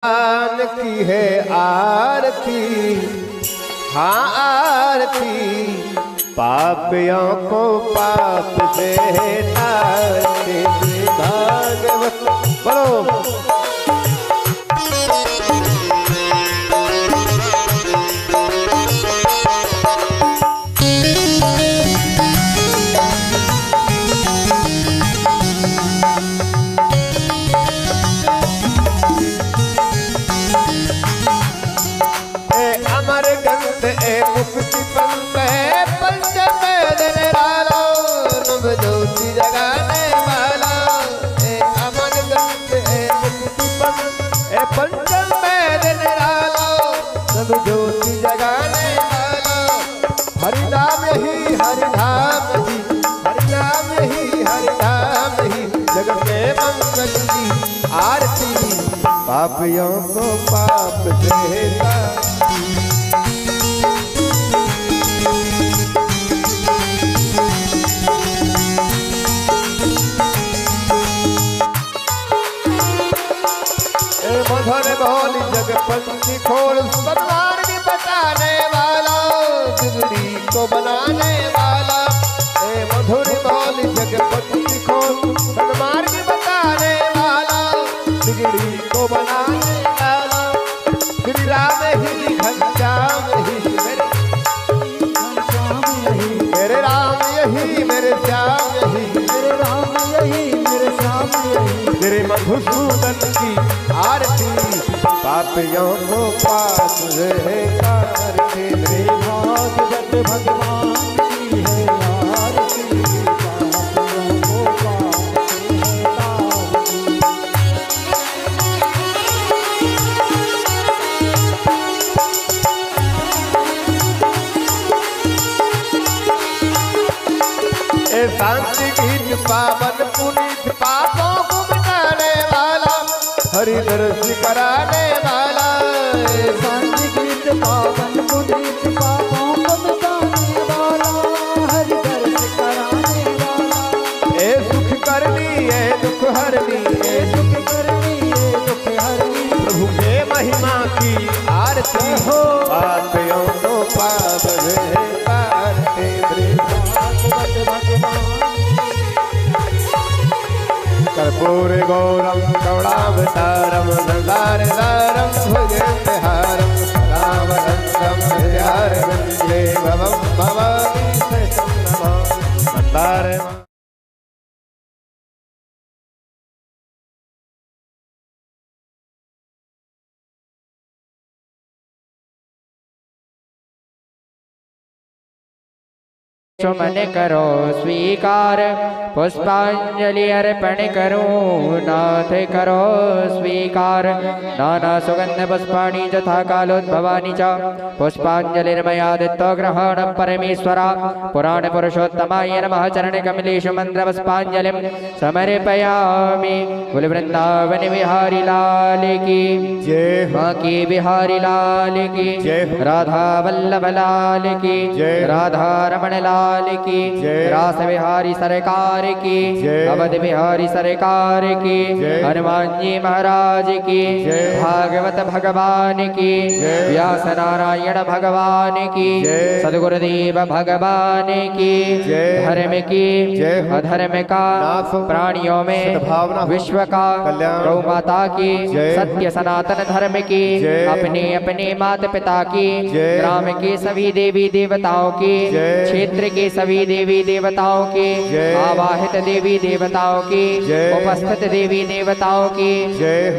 भगवान की है आरती, हाँ आरती, पापियों को पाप से तारते भागवत बोलो। मुक्ति पंथ है पंचम दिन डालो, नव ज्योति जगाने वाला अमर ग्रंथ है। मुक्ति पंथ है पंचम दिन डालो, नव ज्योति जगाने वाला। हरि नाम ही हरि धाम ही, हरि नाम ही हरि धाम ही, जगत में मंगल की आरती, पापियों को पाप से मधुर बोली जगपति खोल, सन्मान की बचाने वाला, बिगड़ी को बनाने वाला। मधुर बोली जगपति खोल, सन्मान की बचाने वाला, बिगड़ी को बनाने वाला। श्री राम ही घनश्याम ही मेरे राम यही मेरे श्याम यही, मेरे राम यही मेरे श्याम यही, तेरे मधुसूदन की आरती, पापियों को पाप से तारते। मेरे भागवत भगवान की है आरती, पापियों को पाप से तारते। ए शांति गीत पावन पुनीत, पापों को मिटाने वाला, हरि दर्श कराने वाला। शांति गीत पावन पुनीत, पापों को मिटाने वाला, हरि दर्श कराने वाला। ए सुख करनी ए दुख हरनी, ए सुख करनी ए दुख हरनी, प्रभु के महिमा की आरती हो, पापियों को पाप से तारते। कर्पूर गौरम करुणावतारम, संसारसारम भुजगहारम, रामचंद्रम हृदयारविंदे भवं भवानी सत्यं। मन करो स्वीकार, पुष्पांजलि अर्पण करूं, नाथ करो स्वीकार। नाना सुगंध पुष्पाणि यथा कालोद्भवानि च, पुष्पांजलिर्मया दत्तो ग्रहणं परमेश्वरा। पुराण पुरुषोत्तमाय नमः, चरण कमलेषु मंत्र पुष्पांजलिं समर्पयामि। कुल वृंदावन बिहारी लाल की जय, बांके बिहारी लाल की जय, राधा वल्लभ लाल की जय, राधा रमण लाल की, रास बिहारी सरकार की, अवध बिहारी सरकार की, हनुमान जी महाराज की, भागवत भगवान की, व्यास नारायण भगवान की, सदगुरुदेव भगवान की, धर्म की अधर्म का प्राणियों में विश्व का गौ माता की, सत्य सनातन धर्म की, अपने अपने माता पिता की, ग्राम के सभी देवी देवताओं की, क्षेत्र के सभी देवी देवताओं की, आवाहित देवी देवताओं की, उपस्थित देवी देवताओं की,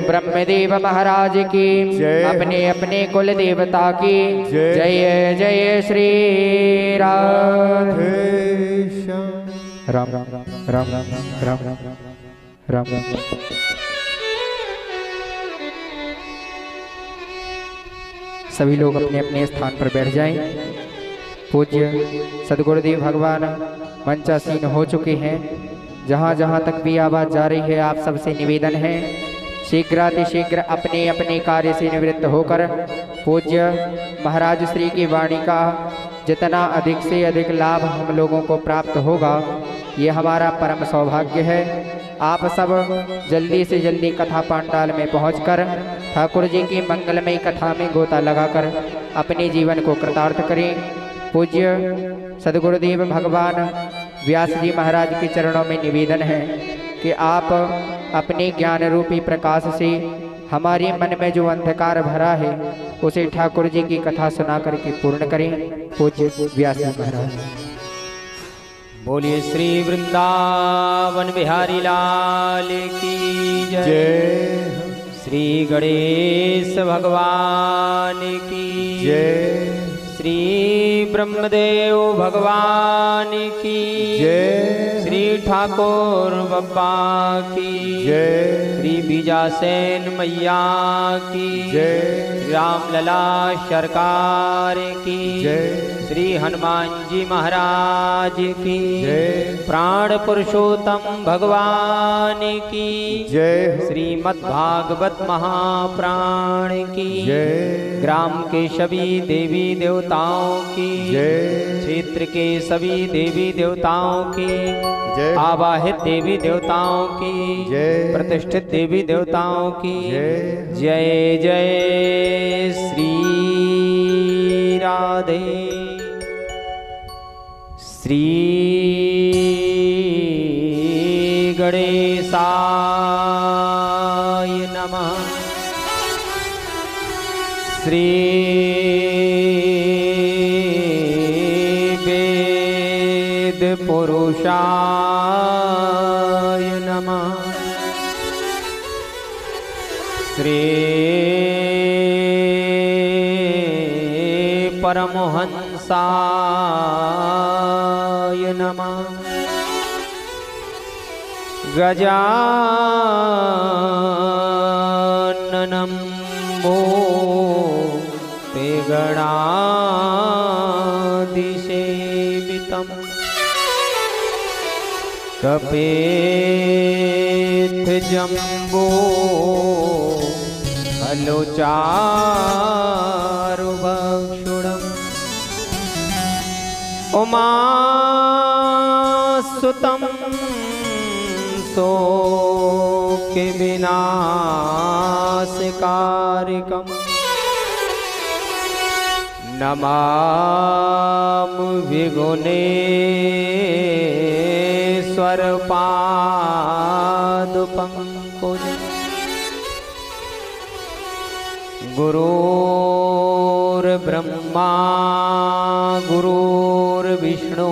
ब्रह्मदेव महाराज की, अपने अपने कुल देवता की जय जय श्री राम राम राम राम राम राम राम राम। सभी लोग अपने अपने स्थान पर बैठ जाएं। पूज्य सदगुरुदेव भगवान मंचासीन हो चुके हैं। जहाँ जहाँ तक भी आवाज़ जा रही है, आप सबसे निवेदन है शीघ्रातिशीघ्र अपने अपने कार्य से निवृत्त होकर पूज्य महाराज श्री की वाणी का जितना अधिक से अधिक लाभ हम लोगों को प्राप्त होगा, ये हमारा परम सौभाग्य है। आप सब जल्दी से जल्दी कथा पांडाल में पहुंचकर ठाकुर जी की मंगलमयी कथा में गोता लगाकर अपने जीवन को कृतार्थ करें। पूज्य सदगुरुदेव भगवान व्यास जी महाराज के चरणों में निवेदन है कि आप अपने ज्ञान रूपी प्रकाश से हमारे मन में जो अंधकार भरा है उसे ठाकुर जी की कथा सुना करके पूर्ण करें। पूज्य व्यास जी महाराज। बोलिए श्री वृंदावन बिहारी लाल की जय। जय श्री गणेश भगवान की जय श्री ब्रह्मदेव भगवान की जय श्री ठाकुर बप्पा की जय श्री बीजासेन मैया की जय रामलला सरकार की जय श्री हनुमान जी महाराज की जय प्राण पुरुषोत्तम भगवान की जय श्रीमद् भागवत महाप्राण की जय ग्राम के सभी देवी देवताओं की जय क्षेत्र के सभी देवी देवताओं की जय आवाहित देवी देवताओं की जय प्रतिष्ठित देवी देवताओं की जय जय जय श्री राधे श्री गणेशाय नमः। श्री वेद पुरुषाय नमः। श्री परमहंसाय नमः। गजाननं भूते गणाधिसेवितं कपेतजम्बो फलोचारुभक्षुणम् उमासुतं शोकविनाशकारकम् नमामि विघ्नेश्वरपादपङ्कजम् गुरुर्ब्रह्मा गुरुर्विष्णु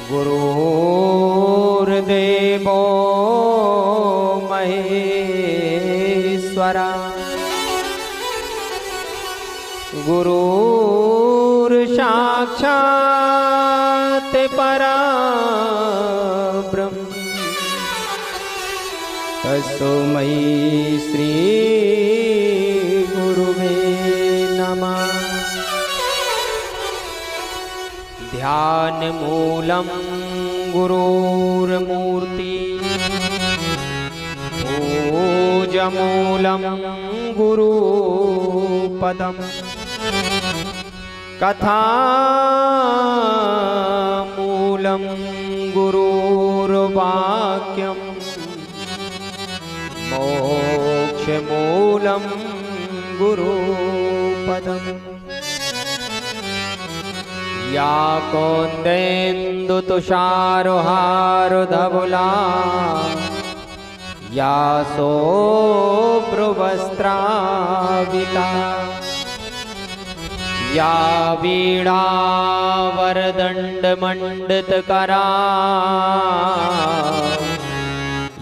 गुरुर्देवो महेश्वरा गुरुर्साक्षात् परब्रह्म तस्मै श्री गुरुवे नमः। ध्यान मूलं गुरुर्मूर्ति पूजमूलं गुरुपदम् कथामूलं गुरुर्वाक्यम् मोक्षमूलं गुरुपदम् या कौन्देन्दुतुषारहारुधवला या शोभ्रवस्त्राविता या वीणावरदण्डमण्डितकरा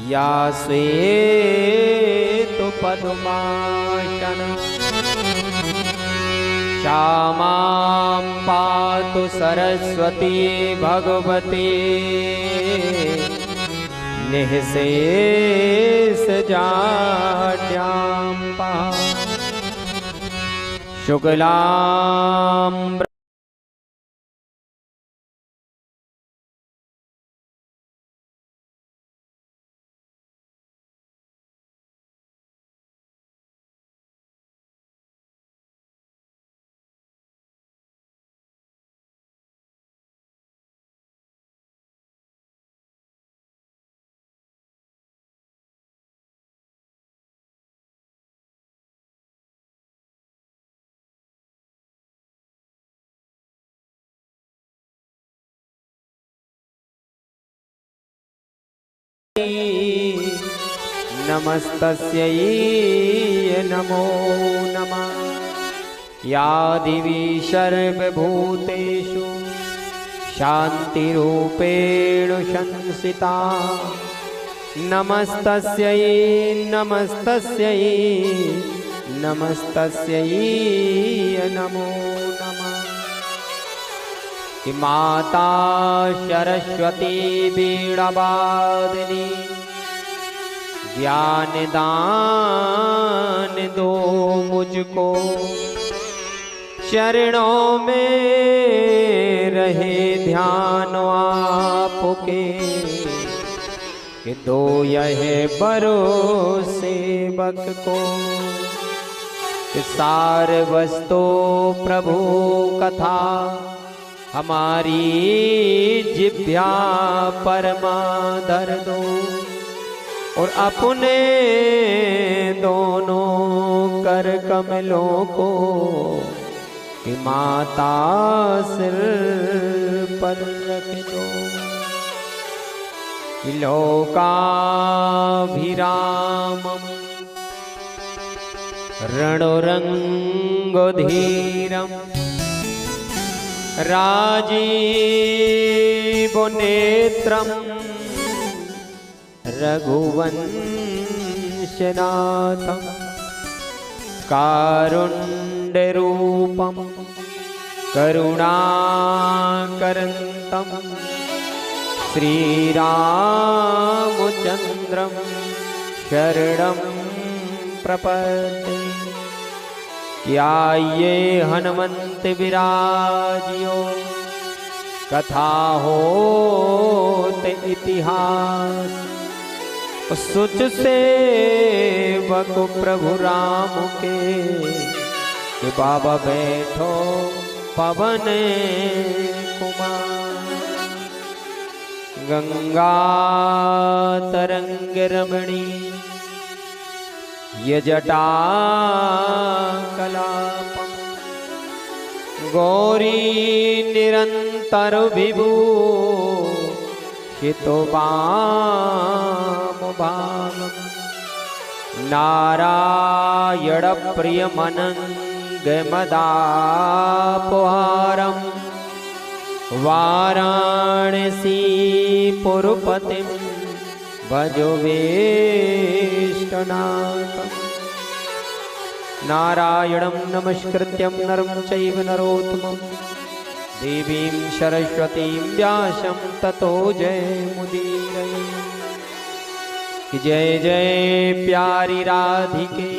या श्वेतपद्मासना श्यामां पातु सरस्वती भगवती निःशेषजाड्यां पातु शुक्लां नमस्तस्यै नमो नमः। या देवी सर्वभूतेषु शान्तिरूपेण संस्थिता नमस्तस्यै नमस्तस्यै नमस्तस्यै नमो नमः। कि माता सरस्वती वीणावादिनी ज्ञान दान दो मुझको, चरणों में रहे ध्यान आपके, कि दो यह भरोसे बक को। कि सार वस्तु प्रभु कथा हमारी जिह्वा परमाधर दो, और अपने दोनों कर कमलों को कि माता सिर पर रख दो। लोकाभिरामम् रणरंगधीरम् राजीवनेत्रम् रघुवंशनाथम् कारुण्यरूपम् करुणाकरन्तम् श्रीरामचन्द्रं शरणं प्रपद्ये। क्या ये हनुमंत विराजियो, कथा होत इतिहास। सुच सेवक प्रभु राम के, कि बाबा बैठो पवन कुमार। गंगा तरंग रमणी ये जटा कलापम, गौरी निरंतर विभू शितो वाम भागम। नारायण प्रियमनंग मदापहारम, वाराणसी पुरपतिं भजो वेष्टनाथम्। नारायणं नमस्कृत्यं नरं चैव नरोत्तमं, देवीं सरस्वतीं व्यासं ततो जयमुदीरये। जय जय प्यारी राधिके,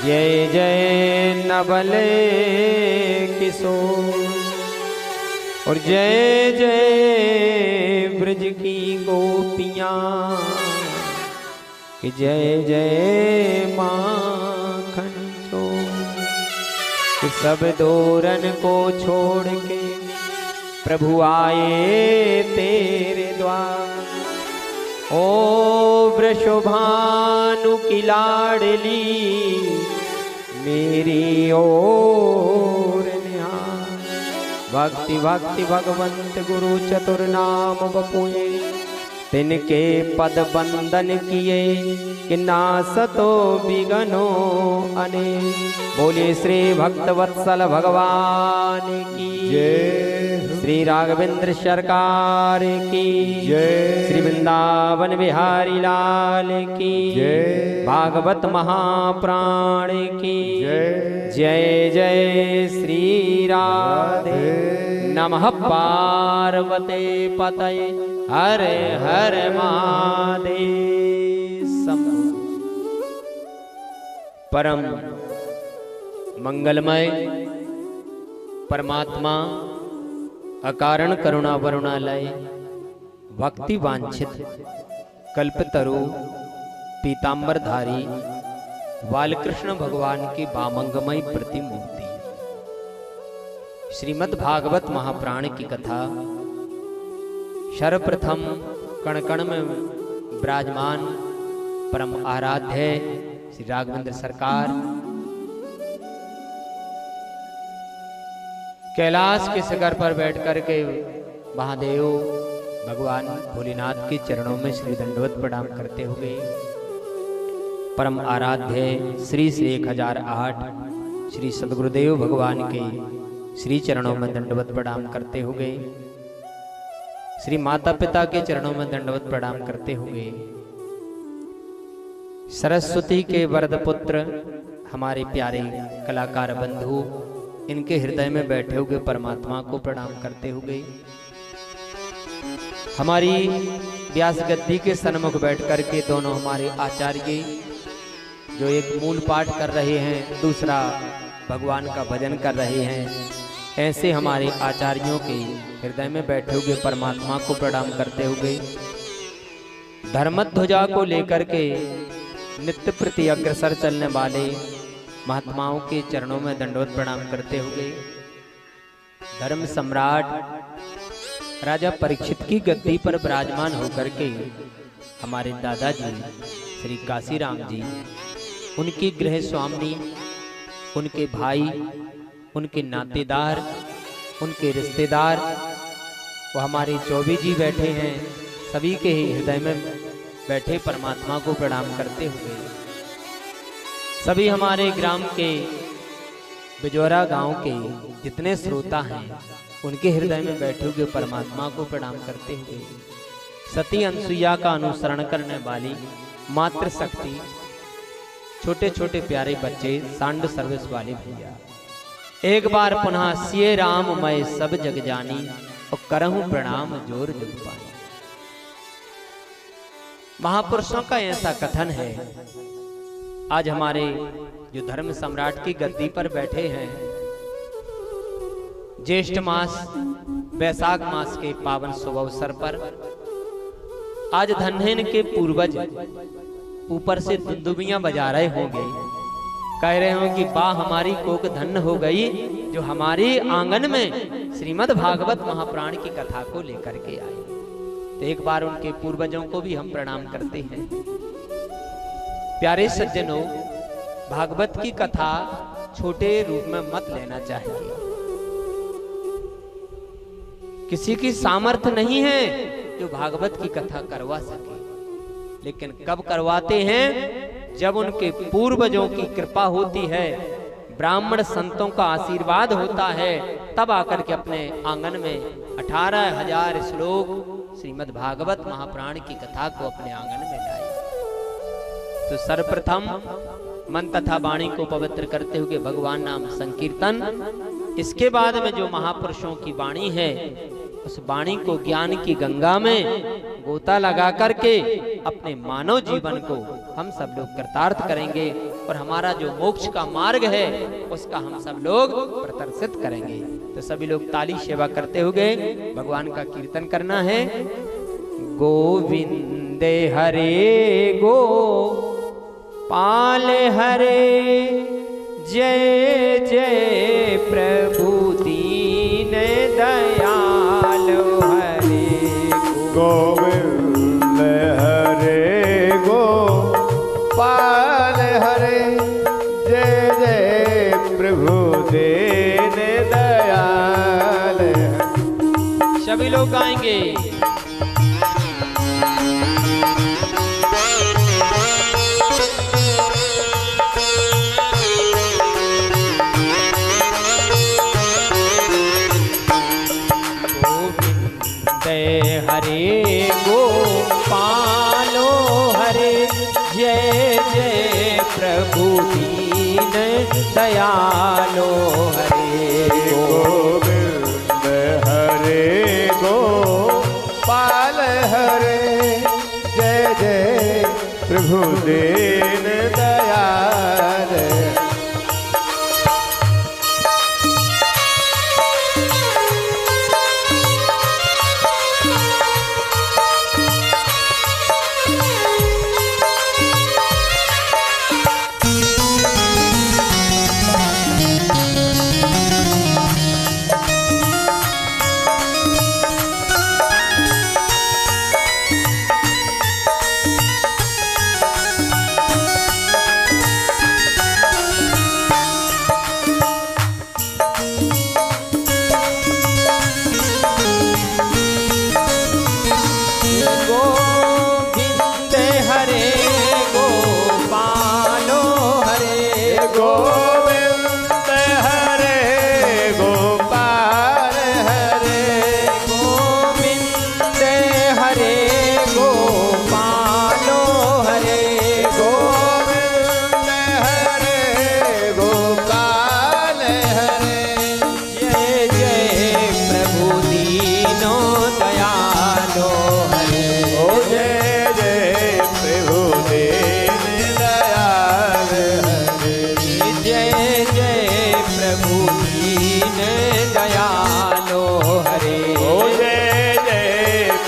जय जय नवले किशोर, और जय जय ब्रज की गोपियाँ, कि जय जय माखन चोर। कि सब दोरन को छोड़ के प्रभु आए तेरे द्वार। ओ वृषभानु की लाडली मेरी ओर निहार। भक्ति भक्ति भगवंत गुरु चतुर नाम बपुए, तिनके पद बंदन किए कि नासतो बिगनो अने। बोलिए श्री भक्त वत्सल भगवान की जय, श्री राघवेंद्र सरकार की जय, श्री वृंदावन बिहारी लाल की जय, भागवत महाप्राण की जय, जय जय श्री राधे नमः। पार्वते पतये हर हर महादेव। शंभो। परम मंगलमय परमात्मा अकारण करुणा वरुणालय भक्ति वांछित कल्पतरु पीतांबरधारी बालकृष्ण भगवान की वामंगमय प्रतिमूर्ति श्रीमद् भागवत महाप्राण की कथा सर्वप्रथम कण कण में विराजमान परम आराध्य श्री राघवेंद्र सरकार कैलाश के शिखर पर बैठ कर के महादेव भगवान भोलेनाथ के चरणों में श्री दंडवत प्रणाम करते हुए परम आराध्य श्री 1008 श्री सदगुरुदेव भगवान के श्री चरणों में दंडवत प्रणाम करते हुए श्री माता पिता के चरणों में दंडवत प्रणाम करते हुए सरस्वती के वरद पुत्र हमारे प्यारे कलाकार बंधु इनके हृदय में बैठे हुए परमात्मा को प्रणाम करते हुए हमारी व्यास गद्दी के सन्मुख बैठ कर के दोनों हमारे आचार्य जो एक मूल पाठ कर रहे हैं, दूसरा भगवान का भजन कर रहे हैं, ऐसे हमारे आचार्यों के हृदय में बैठे हुए परमात्मा को प्रणाम करते हुए धर्मध्वजा को लेकर के नित्य प्रति अग्रसर चलने वाले महात्माओं के चरणों में दंडवत प्रणाम करते हुए धर्म सम्राट राजा परीक्षित की गद्दी पर विराजमान होकर के हमारे दादाजी श्री काशीराम जी, उनकी गृह स्वामिनी, उनके भाई, उनके नातेदार, उनके रिश्तेदार, वो हमारे चौबे जी बैठे हैं, सभी के हृदय में बैठे परमात्मा को प्रणाम करते हुए सभी हमारे ग्राम के बिजौरा गांव के जितने श्रोता हैं उनके हृदय में बैठे हुए परमात्मा को प्रणाम करते हुए सती अनसुईया का अनुसरण करने वाली मातृशक्ति, छोटे छोटे प्यारे बच्चे, सांड सर्विस वाले भैया, एक बार पुनः सिए राम मैं सब जग जानी और करहूं प्रणाम जोर जुग पानी। महापुरुषों का ऐसा कथन है। आज हमारे जो धर्म सम्राट की गद्दी पर बैठे हैं, ज्येष्ठ मास वैशाख मास के पावन शुभ अवसर पर आज धन्यन के पूर्वज ऊपर से दुंदुबियां बजा रहे होंगे, कह रहे होंगे कि वाह हमारी कोक धन्य हो गई जो हमारे आंगन में श्रीमद् भागवत महापुराण की कथा को लेकर के आए। तो एक बार उनके पूर्वजों को भी हम प्रणाम करते हैं। प्यारे सज्जनों, भागवत की कथा छोटे रूप में मत लेना चाहिए। किसी की सामर्थ्य नहीं है जो भागवत की कथा करवा सके, लेकिन कब करवाते हैं? जब उनके पूर्वजों की कृपा होती है, ब्राह्मण संतों का आशीर्वाद होता है, तब आकर के अपने आंगन में 18,000 श्लोक श्रीमद् भागवत महापुराण की कथा को अपने आंगन में लाए। तो सर्वप्रथम मन तथा वाणी को पवित्र करते हुए भगवान नाम संकीर्तन, इसके बाद में जो महापुरुषों की वाणी है उस वाणी को ज्ञान की गंगा में गोता लगा करके अपने मानव जीवन को हम सब लोग कृतार्थ करेंगे और हमारा जो मोक्ष का मार्ग है उसका हम सब लोग प्रदर्शित करेंगे। तो सभी लोग ताली सेवा करते हुए भगवान का कीर्तन करना है। गोविंदे हरे गो पाल हरे, जय जय प्रभु दीन दयाल हरे। गोविंद हरे गो पाल हरे, जय जय प्रभु दीन दयाल। सभी लोग गाएंगे। हरे गोपालो हरे, जय जय प्रभु दीन दयालो हरे। गोविंद हरे गोपाल हरे, जय जय प्रभु दीन दयाल। गोविंद हरे गोपाल हरे गोविंद हरे गोपालो हरे गोविंद हरे गोपाल हरे जय जय प्रभु दीनो दयालो हरे ओ जय जय प्रभु दीन दयाल हरे जय जय प्रभु दीन दयालो हरे ओ जय जय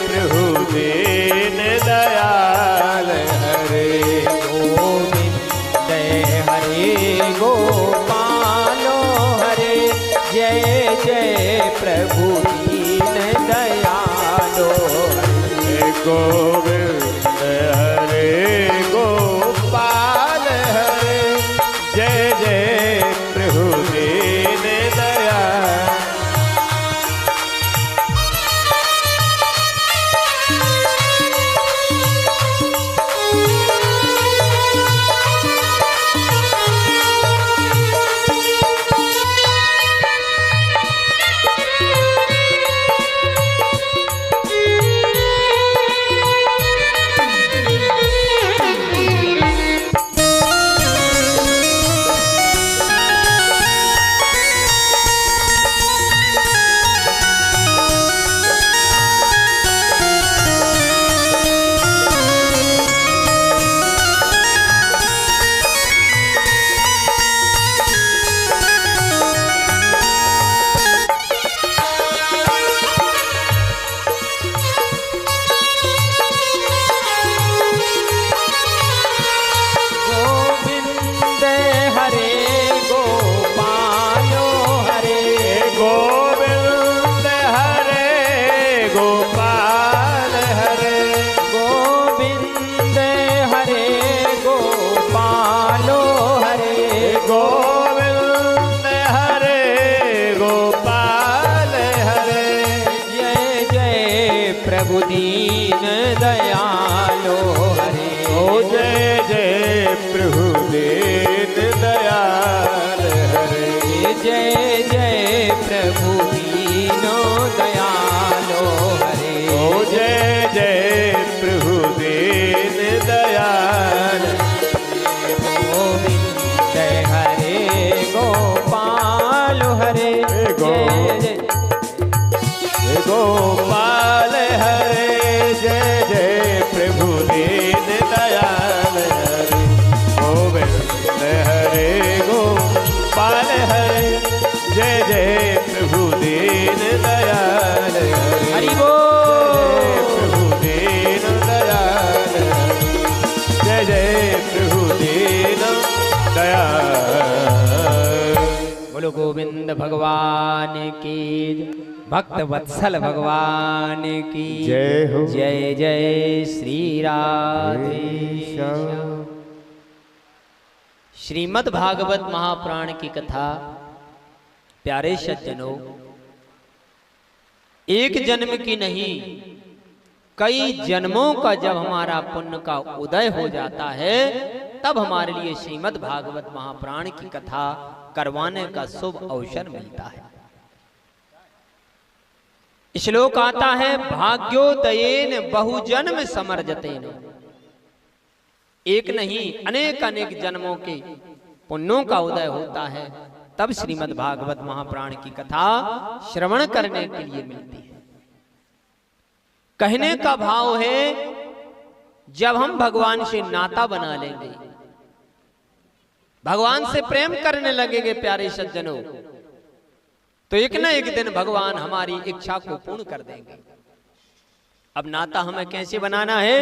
प्रभु दीन दयाल हरे गोविंद हरे गोपालो हरे जय जय प्रभु दीन दयालो हरे गोविंद हरे गोपाल हरे जय जय प्रभु दीन दयाल गोविंद हरे गोपालो हरे गोविंद हरे गोपाल हरे गोविंद हरे गोपालो हरे गोविंद हरे गोपाल हरे जय जय प्रभु दीन दयालो हरे ओ जय जय प्रभु दीन दयाल हरे जय जय प्रभु दीनो दयालो हरे ओ जय जय प्रभु दीन दयाल गोविंद हरे गोपाल हरे जय जय गोपाल हरे जय जय प्रभु दीन दयाल हरे गोविंद हरे गोपाल हरे जय जय प्रभु दीन दयाल हरे हरि बोल प्रभु दीन दयाल हरे जय जय प्रभु दीन दयाल बोलो गोविंद भगवान की भक्त वत्सल भगवान की जय हो। जय जय श्री राधे श्रीमद् भागवत महापुराण की कथा। प्यारे सज्जनों, एक जन्म की नहीं कई जन्मों का जब हमारा पुण्य का उदय हो जाता है तब हमारे लिए श्रीमद् भागवत महापुराण की कथा करवाने का शुभ अवसर मिलता है। श्लोक आता है, भाग्योदयेन बहुजन्म समर्जतेन। एक नहीं अनेक अनेक जन्मों के पुण्यों का उदय होता है तब श्रीमद् भागवत महापुराण की कथा श्रवण करने के लिए मिलती है। कहने का भाव है, जब हम भगवान से नाता बना लेंगे, भगवान से प्रेम करने लगेंगे प्यारे सज्जनों, तो एक न एक दिन भगवान हमारी इच्छा को पूर्ण कर देंगे। अब नाता हमें कैसे बनाना है?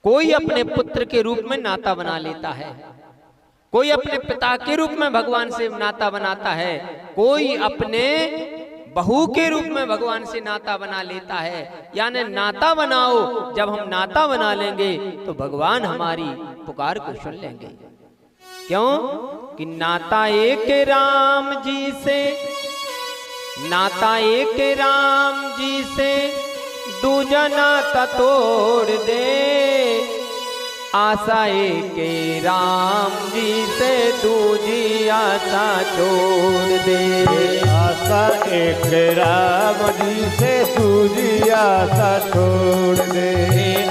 कोई अपने पुत्र के रूप में नाता बना लेता है, कोई अपने पिता के रूप में भगवान से नाता बनाता है, कोई अपने बहू के रूप में भगवान से नाता बना लेता है। यानी नाता बनाओ, जब हम नाता बना लेंगे तो भगवान हमारी पुकार को सुन लेंगे। क्यों कि नाता एक राम जी से, नाता एक राम जी से दूजा नाता तोड़ दे, आशा के राम जी से दूजी आशा छोड़ दे। आशा एक राम जी से दूजी आशा छोड़ दे।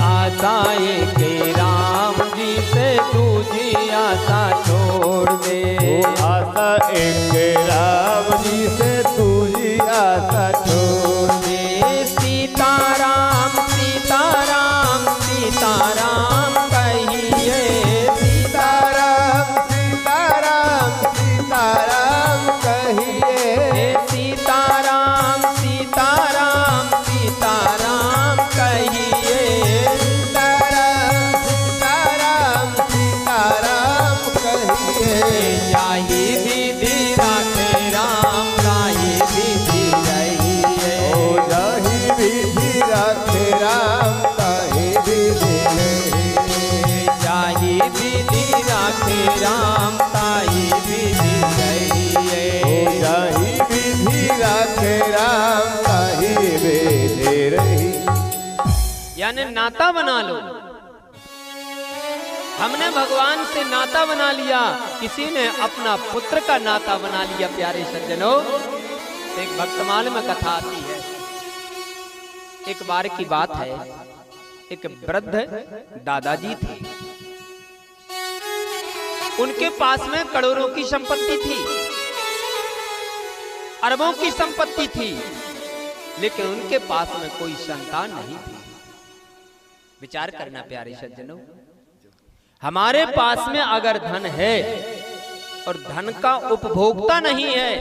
आशा एक राम जी से दूजी आशा छोड़ दे। आशा एक राम जी से दूजी आशा छोड़ दे। सीताराम सीताराम सीताराम कहिए। सीताराम सीताराम सीताराम कहिए। सीताराम सीताराम सीताराम कहिए। सीताराम सीताराम सीताराम कहिए। जाहि विधि राखे राम ताहि विधि रहिए। ओ जाहि विधि राखे राम ताहि विधि रहिए। जाहि विधि राखे राम ताहि विधि रहिए। ओ जाहि विधि राखे राम ताहि विधि रहिए। यानी नाता बना लो। हमने भगवान से नाता बना लिया, किसी ने अपना पुत्र का नाता बना लिया। प्यारे सज्जनों, एक भक्तमाल में कथा आती है। एक बार की बात है, एक वृद्ध दादाजी थे। उनके पास में करोड़ों की संपत्ति थी, अरबों की संपत्ति थी, लेकिन उनके पास में कोई संतान नहीं थी। विचार करना प्यारे सज्जनों, हमारे पास में अगर धन है और धन का उपभोक्ता नहीं है,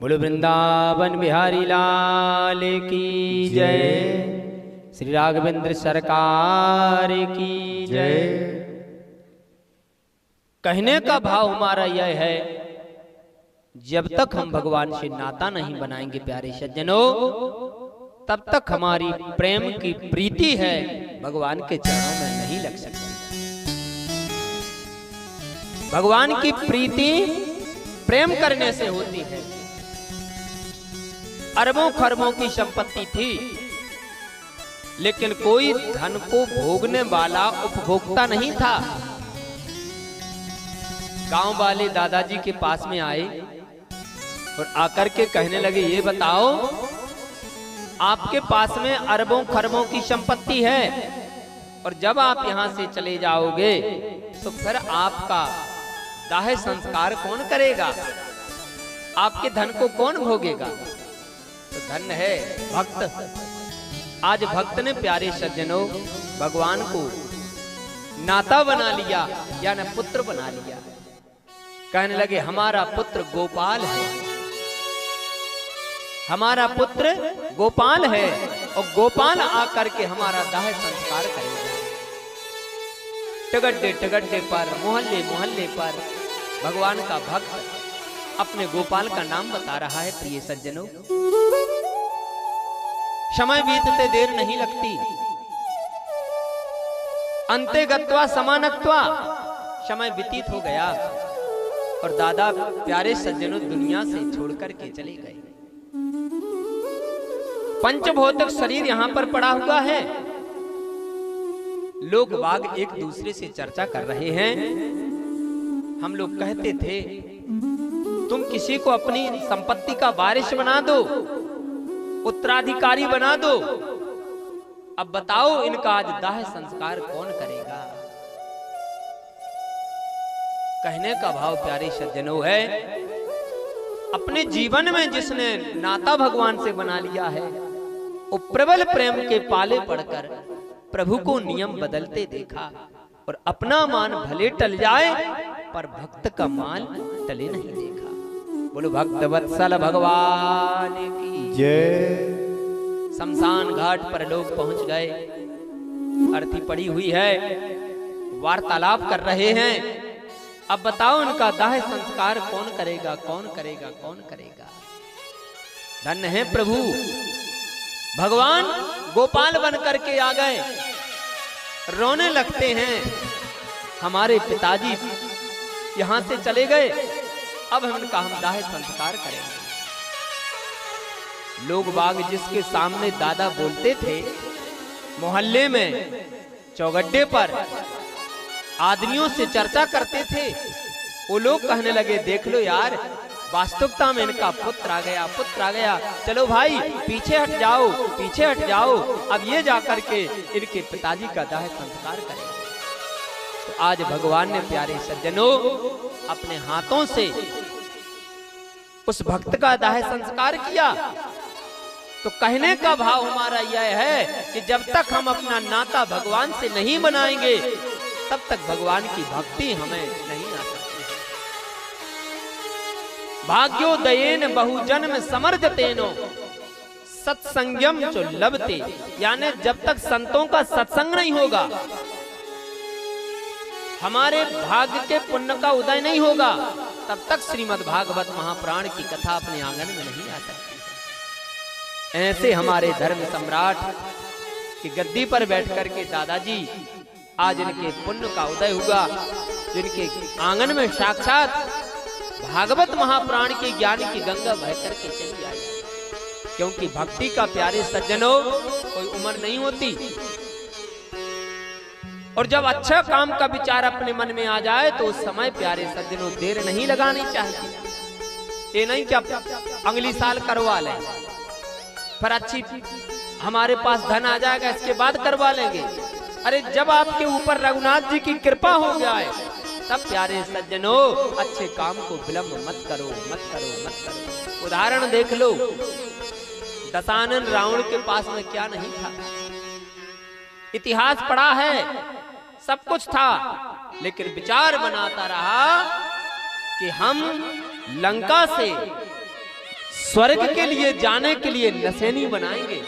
बोलो वृंदावन बिहारी लाल की जय। श्री राघवेंद्र सरकार की जय। कहने का भाव हमारा यह है, जब तक हम भगवान से नाता नहीं बनाएंगे प्यारे सज्जनों, तब तक हमारी प्रेम की प्रीति है भगवान के चरणों में नहीं लग सकती। भगवान की प्रीति प्रेम करने से होती है। अरबों खरबों की संपत्ति थी, लेकिन कोई धन को भोगने वाला उपभोक्ता नहीं था। गांव वाले दादाजी के पास में आए और आकर के कहने लगे, ये बताओ, आपके पास में अरबों खरबों की संपत्ति है, और जब आप यहां से चले जाओगे तो फिर आपका दाह संस्कार कौन करेगा? आपके धन को कौन भोगेगा? तो धन है भक्त। आज भक्त ने प्यारे सज्जनों भगवान को नाता बना लिया, यानी पुत्र बना लिया। कहने लगे, हमारा पुत्र गोपाल है, हमारा पुत्र गोपाल है, और गोपाल आकर के हमारा दाह संस्कार करेगा। टगड्डे टगड्डे पर, मोहल्ले मोहल्ले पर भगवान का भक्त अपने गोपाल का नाम बता रहा है। प्रिय सज्जनों, समय बीतते देर नहीं लगती। अंते गत्वा समानत्वा, समय व्यतीत हो गया और दादा प्यारे सज्जनों दुनिया से छोड़कर के चले गए। पंचभौतिक शरीर यहां पर पड़ा हुआ है। लोग बाग एक दूसरे से चर्चा कर रहे हैं। हम लोग कहते थे तुम किसी को अपनी संपत्ति का वारिस बना दो, उत्तराधिकारी बना दो। अब बताओ इनका आज दाह संस्कार कौन करेगा? कहने का भाव प्यारे सज्जनों है, अपने जीवन में जिसने नाता भगवान से बना लिया है, वो प्रबल प्रेम के पाले पड़कर प्रभु को नियम बदलते देखा और अपना मान भले टल जाए पर भक्त का मान टले नहीं देखा। बोलो भक्त वत्सल भगवान की जय। शमशान घाट पर लोग पहुंच गए। अर्थी पड़ी हुई है, वार्तालाप कर रहे हैं। अब बताओ उनका दाह संस्कार कौन करेगा, कौन करेगा, कौन करेगा? धन्य है प्रभु, भगवान गोपाल बन करके आ गए। रोने लगते हैं, हमारे पिताजी यहां से चले गए, अब हम दाह संस्कार करेंगे। लोग बाग जिसके सामने दादा बोलते थे, मोहल्ले में चौगड्डे पर आदमियों से चर्चा करते थे, वो लोग कहने लगे देख लो यार, वास्तविकता में इनका पुत्र आ गया, पुत्र आ गया। चलो भाई पीछे हट जाओ, पीछे हट जाओ। अब ये जाकर के इनके पिताजी का दाह संस्कार करेंगे। तो आज भगवान ने प्यारे सज्जनों अपने हाथों से उस भक्त का दाह संस्कार किया। तो कहने का भाव हमारा यह है कि जब तक हम अपना नाता भगवान से नहीं बनाएंगे, तब तक भगवान की भक्ति हमें नहीं आ सकती। भाग्योदयेन बहुजन्म समर्जतेनो सत्संगम जो लभते, यानी जब तक संतों का सत्संग नहीं होगा, हमारे भाग्य के पुण्य का उदय नहीं होगा, तब तक श्रीमद् भागवत महापुराण की कथा अपने आंगन में नहीं आ सकती। ऐसे हमारे धर्म सम्राट की गद्दी पर बैठकर के दादाजी आज इनके पुण्य का उदय हुआ, जिनके आंगन में साक्षात भागवत महापुराण के ज्ञान की गंगा बह करके चली आई। क्योंकि भक्ति का प्यारे सज्जनों कोई उम्र नहीं होती, और जब अच्छा काम का विचार अपने मन में आ जाए तो उस समय प्यारे सज्जनों देर नहीं लगानी चाहिए। ये नहीं कि अगली साल करवा लें, पर अच्छी हमारे पास धन आ जाएगा इसके बाद करवा लेंगे। अरे जब आपके ऊपर रघुनाथ जी की कृपा हो जाए, तब प्यारे सज्जनों अच्छे काम को विलंब मत करो, मत करो, मत करो। उदाहरण देख लो, दशानन रावण के पास में क्या नहीं था, इतिहास पढ़ा है, सब कुछ था, लेकिन विचार बनाता रहा कि हम लंका से स्वर्ग के लिए जाने के लिए नसैनी बनाएंगे।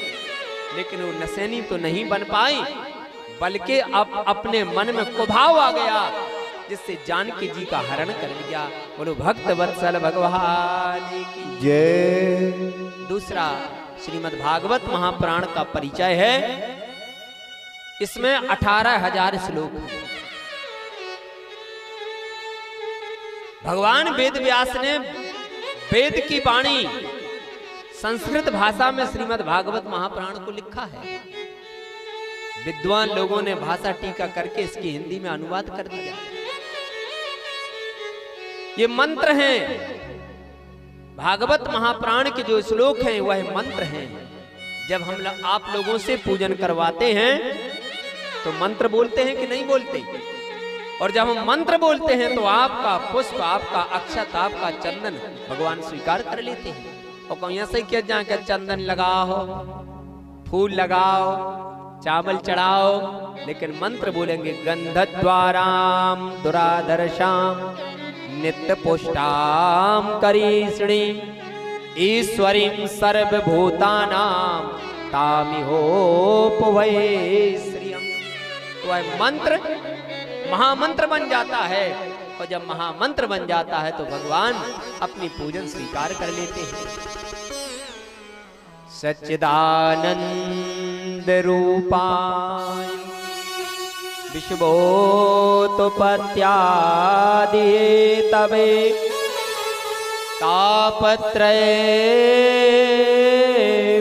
लेकिन वो नसैनी तो नहीं बन पाई, बल्कि अब अपने मन में कुभाव आ गया, जिससे जानकी जी का हरण कर लिया। बोलो भक्त वत्सल भगवान की जय। दूसरा श्रीमद् भागवत महापुराण का परिचय है। इसमें 18,000 श्लोक हैं। भगवान वेद व्यास ने वेद की वाणी संस्कृत भाषा में श्रीमद् भागवत महापुराण को लिखा है। विद्वान लोगों ने भाषा टीका करके इसकी हिंदी में अनुवाद कर दिया। ये मंत्र हैं, भागवत महापुराण के जो श्लोक हैं वह मंत्र हैं। जब हम आप लोगों से पूजन करवाते हैं तो मंत्र बोलते हैं कि नहीं बोलते? और जब हम मंत्र बोलते हैं तो आपका पुष्प, आपका अक्षत, आपका चंदन भगवान स्वीकार कर लेते हैं। और कहीं ऐसे किया जाए कि चंदन लगाओ, फूल लगाओ, चावल चढ़ाओ, लेकिन मंत्र बोलेंगे गंधद्वाराम दुराधर्षाम नित्य पुष्टाम करीषणी ईश्वरीं सर्वभूतानां तामिहोपवै श्रियम्। तो वह मंत्र महामंत्र बन जाता है। और जब महामंत्र बन जाता है तो भगवान अपनी पूजन स्वीकार कर लेते हैं। सच्चिदानंद रूपाय विश्वोत्पत्त्यादि तवे तापत्रय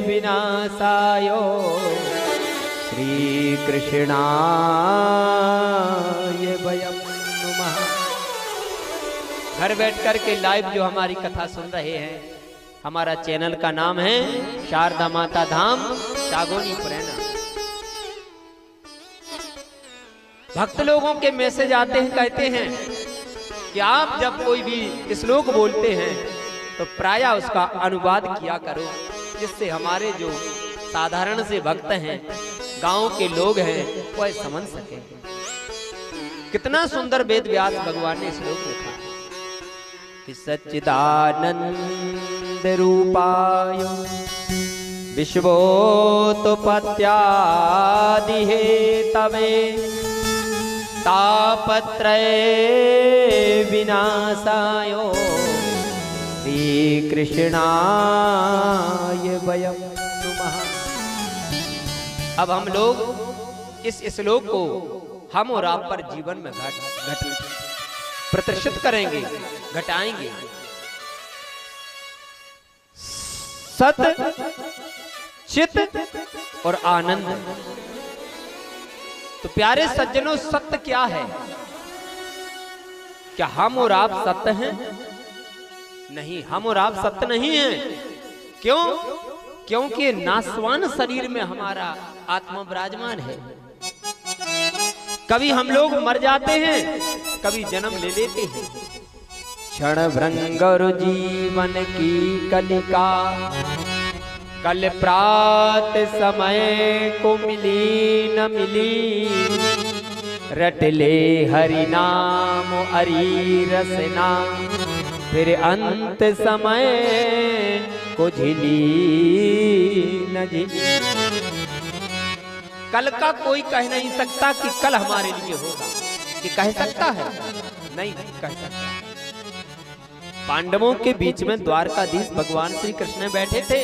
विनाशाय श्री कृष्णाय वयं नुमः। घर बैठ कर के लाइव जो हमारी कथा सुन रहे हैं, हमारा चैनल का नाम है शारदा माता धाम सागोनी पुरैना। भक्त लोगों के मैसेज आते हैं, कहते हैं कि आप जब कोई भी श्लोक बोलते हैं तो प्रायः उसका अनुवाद किया करो, जिससे हमारे जो साधारण से भक्त हैं, गांव के लोग हैं, वह समझ सके। कितना सुंदर वेद व्यास भगवान ने श्लोक लिखा कि सच्चिदानंद रूपाय विश्वोत्पत्त्यादि हेतवे तापत्रय विनाशाय श्री कृष्णाय वयं नुमः। अब हम लोग इस श्लोक को हम और आप पर जीवन में घट प्रदर्शित करेंगे, घटाएंगे। सत, चित और आनंद। तो प्यारे सज्जनों, सत्य क्या है? क्या हम और आप सत्य हैं? नहीं, हम और आप सत्य नहीं हैं। क्यों? क्योंकि नासवान शरीर में हमारा आत्मा विराजमान है। कभी हम लोग मर जाते हैं, कभी जन्म ले लेते हैं। क्षण भृंगर जीवन की कलिका, कल प्रात समय को मिली न मिली, रट ले हरि नाम हरि रसना, फिर अंत समय को झिली न झिली। कल का कोई कह नहीं सकता कि कल हमारे लिए होगा, कि कह सकता है? नहीं कह सकता। पांडवों के बीच में द्वारकाधीश भगवान श्री कृष्ण बैठे थे।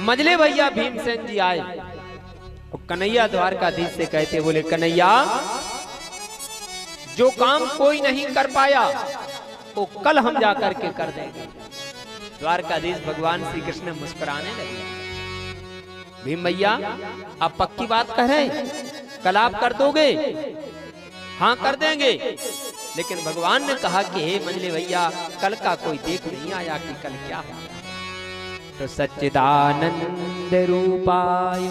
मजले भैया भीमसेन जी आए, कन्हैया द्वारकाधीश से कहते, बोले कन्हैया, जो काम कोई नहीं कर पाया वो कल हम जाकर के कर देंगे। द्वारकाधीश भगवान श्री कृष्ण मुस्कुराने लगे। भीम भैया, आप पक्की बात कह रहे हैं? कल आप कर दोगे? हाँ कर देंगे। लेकिन भगवान ने कहा कि हे मंजले भैया, कल का कोई देख नहीं आया कि कल क्या होगा। तो सच्चिदानंद रूपाय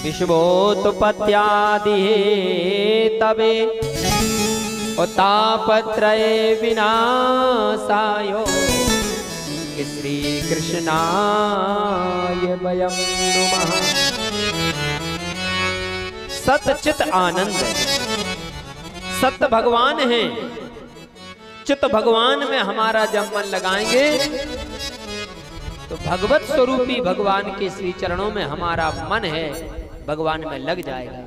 विश्वोत्पत्त्यादि हेतवे तापत्रय विनाशाय श्री कृष्णाय वयं नुमः। सत चित आनंद। सत्य भगवान है, चित भगवान में हमारा जब मन लगाएंगे तो भगवत स्वरूपी भगवान के श्री चरणों में हमारा मन है, भगवान में लग जाएगा।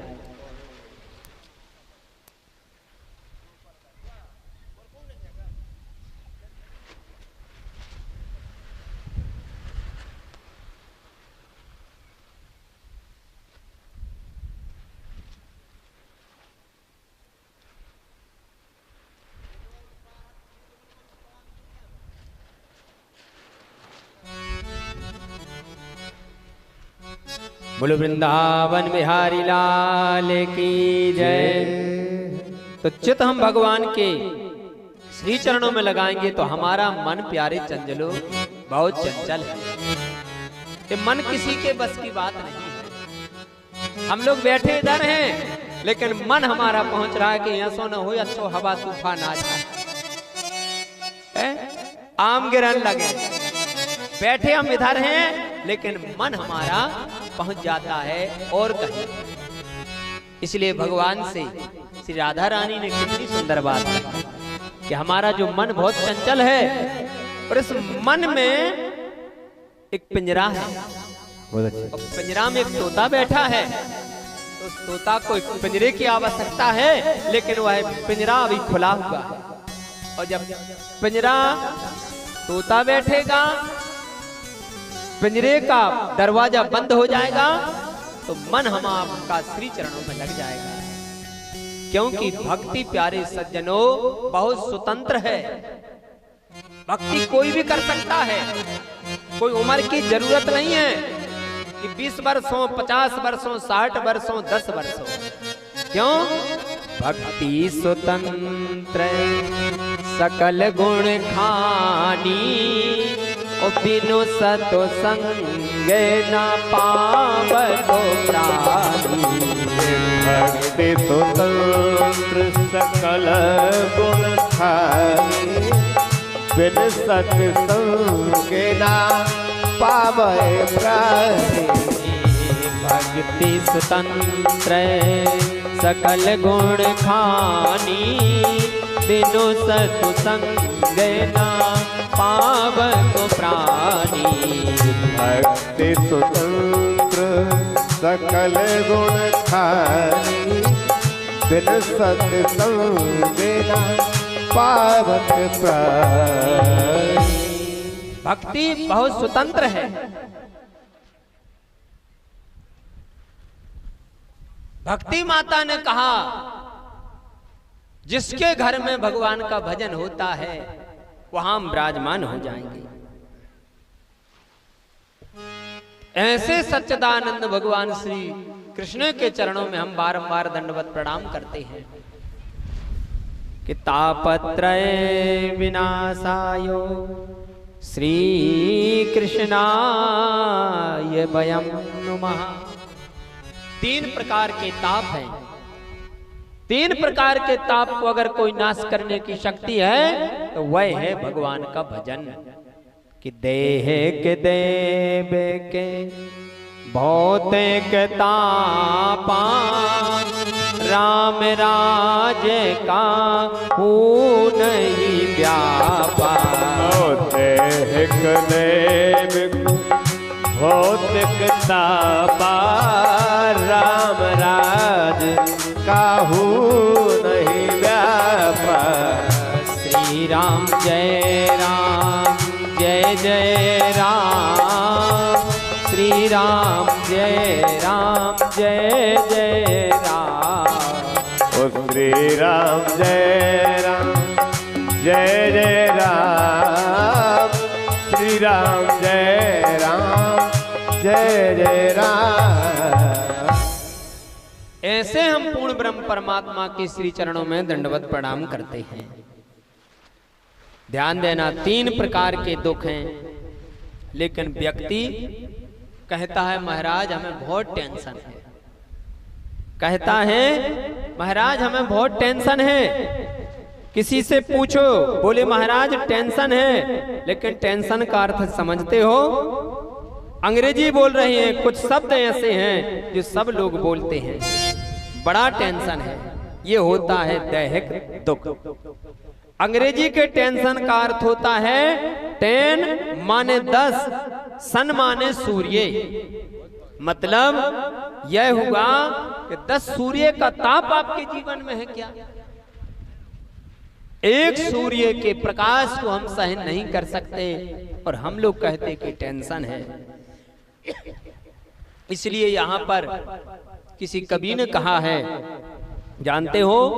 बोलो वृंदावन बिहारी लाल की जय। तो चित हम भगवान के श्री चरणों में लगाएंगे तो हमारा मन, प्यारे चंचलो, बहुत चंचल है। ये मन किसी के बस की बात नहीं है। हम लोग बैठे इधर हैं, लेकिन मन हमारा पहुंच रहा है कि ऐसो न हो, अच्छो हवा तूफान आ जाए, आम गिरन लगे। बैठे हम इधर हैं, लेकिन मन हमारा पहुंच जाता है और कहीं। इसलिए भगवान से श्री राधा रानी ने कितनी सुंदर बात कही कि हमारा जो मन बहुत चंचल है, और इस मन में एक पिंजरा है, और पिंजरा में एक तोता बैठा है। तो उस तोता को एक पिंजरे की आवश्यकता है, लेकिन वह पिंजरा अभी खुला हुआ है। और जब पिंजरा तोता बैठेगा, पिंजरे का दरवाजा बंद हो जाएगा, तो मन हम आपका श्री चरणों में लग जाएगा। क्योंकि भक्ति प्यारे सज्जनों बहुत स्वतंत्र है। भक्ति कोई भी कर सकता है, कोई उम्र की जरूरत नहीं है कि 20 वर्षों 50 वर्षों 60 वर्षों 10 वर्षों। क्यों? भक्ति स्वतंत्र सकल गुण खानी, ओ बिनु सतो संग न पावतो प्राणी। भक्ति स्वतंत्र सकल गुण खानी, बिन सत्संग ना पावे प्राणी। भक्ति स्वतंत्र सकल गुण खानी, बिनु सत्संग ना पावतो प्राणी। भक्ति स्वतंत्र सकल गुण खानी, बिन सत्संग ना पावत प्राणी। भक्ति बहुत स्वतंत्र है। भक्ति माता ने कहा, जिसके घर में भगवान का भजन होता है वहां विराजमान हो जाएंगे। ऐसे सच्चिदानंद भगवान श्री कृष्ण के चरणों में हम बारंबार दंडवत प्रणाम करते हैं कि तापत्रय विनाशायो श्री कृष्णाय वयं नुमः। 3 प्रकार के ताप हैं। 3 प्रकार के ताप को अगर कोई नाश करने की शक्ति है तो वह है भगवान का भजन। कि देह के देव के भौतिक तापा, राम राज का हो नहीं व्यापा। देह के देव भौतिक तापा, राम राज काहू नहीं व्यापा। श्री राम जय राम जय जय राम। श्री राम जय जय राम। ओ श्री राम जय जय राम। श्री राम जय जय राम। ऐसे हम पूर्ण ब्रह्म परमात्मा के श्री चरणों में दंडवत प्रणाम करते हैं। ध्यान देना, 3 प्रकार के दुख हैं, लेकिन व्यक्ति कहता है महाराज हमें बहुत टेंशन है। कहता है महाराज हमें बहुत टेंशन है। किसी से पूछो, बोले महाराज टेंशन है, लेकिन टेंशन का अर्थ समझते हो? अंग्रेजी बोल रहे हैं, कुछ शब्द ऐसे हैं जो सब लोग बोलते हैं। बड़ा टेंशन है, ये होता है दैहिक दुख। अंग्रेजी के टेंशन का अर्थ होता है 10 माने 10, सन माने सूर्य। मतलब यह हुआ कि 10 सूर्य का ताप आपके जीवन में है क्या? एक सूर्य के प्रकाश को हम सहन नहीं कर सकते और हम लोग कहते कि टेंशन है। इसलिए यहां पर किसी कवि ने कहा है, जानते हो,